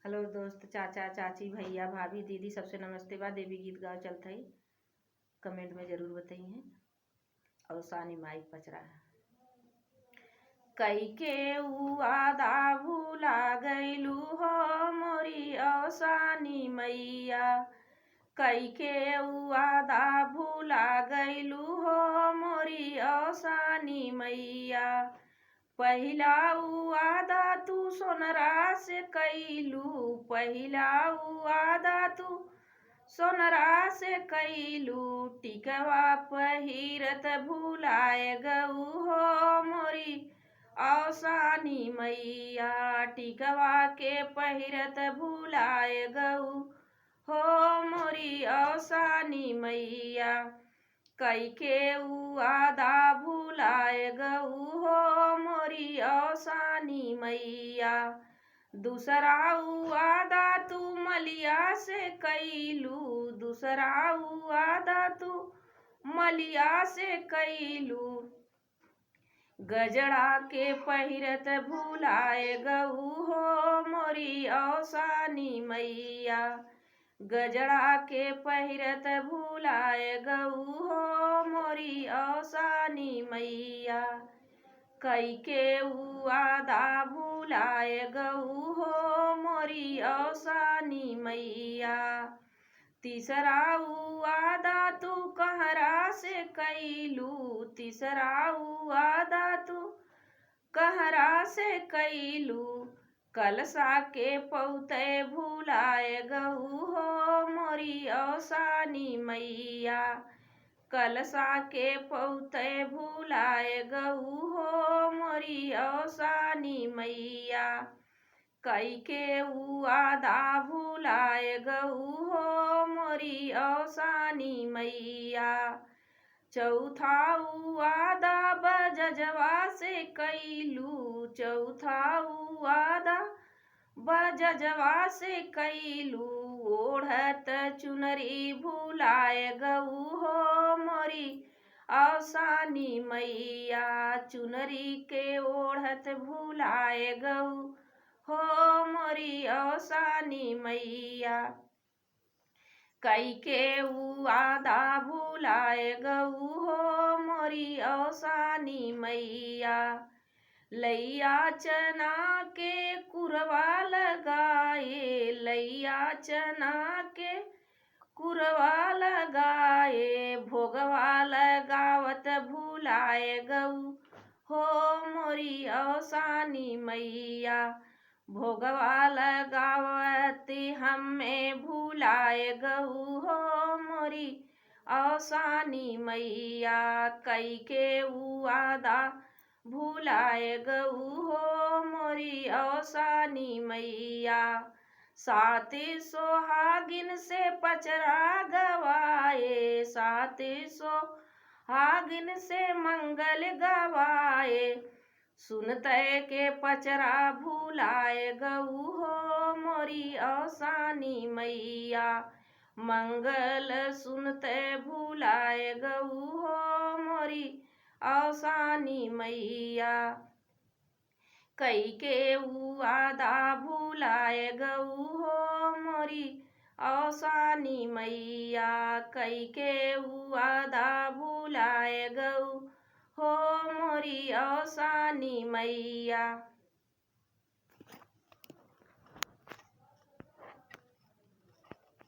Hello दोस्त, चाचा चाची भैया भाभी दीदी सबसे नमस्ते बा। देवी गीत गाओ चलत हई, कमेंट में जरूर बताई हैं। और सानी माई पचरा कई के वादा भूला गईलू हो मोरी औसानी मैया। कई के वादा भूला गईलू हो मोरी औसानी मैया। पहिला वादा तू सोनरा से कैलू, पहिला वादा तू सोनरा से कैलू। टिकवा पहिरत भूलाए गऊ हो मोरी औसानी मैया। टिकवा के पहिरत भूलाए गऊ हो मोरी औसानी मैया। कई के वादा भूलाए गऊ हो मोरी औसानी मैया। दूसरा वादा तू मलिया से कैलू, दूसरा वादा तू मलिया से कैलू। गजड़ा के पहिरत भूलाए गऊ हो मोरी औसानी मैया। गजड़ा के पहिरत भूलाए गऊ हो मोरी औसानी मैया। कई के वादा भूलाए गऊ हो मोरी औसानी मैया। तीसरा वादा तू कहरा से कैलू, तीसरा वादा तू कहरा से कैलू। कलसा के पौते भूलाए गऊ हो मोरी औसानी मैया। कलसा के पौते भूलाए गऊ हो मोरी औसानी मैया। कई के वादा भूलाए गऊ हो मोरी औसानी मैया। चौथा वादा बजजवा से कैलू, चौथा वादा बजजवा से कैलू। ओढ़त चुनरी भूलाए गऊ हो मोरी औसानी मैया। चुनरी के ओढ़त भूलाए गऊ हो मोरी औसानी मैया। कई के वादा भूलाए गऊ हो मोरी औसानी मैया। लैया चना के कुरवा लगाए, लैया चना के कुरवा लगाए। भोगवा लगावत भूलाए गऊ हो मोरी औसानी मैया। भोगवा लगावत हमें भूलाए गऊ हो मोरी औसानी मैया। कई के वादा भूलाए गऊ हो मोरी औसानी मैया। साते सोहागिन से पचरा गवाए, साते सोहागिन से मंगल गवाए। सुनते के पचरा भूलाए गऊ हो मोरी औसानी मैया। मंगल सुनते भूलाए गऊ हो मोरी औसानी मैया। कई के वादा भूलाए गऊ हो मोरी औसानी मैया। कई के वादा भूलाए गऊ हो मोरी औसानी मैया।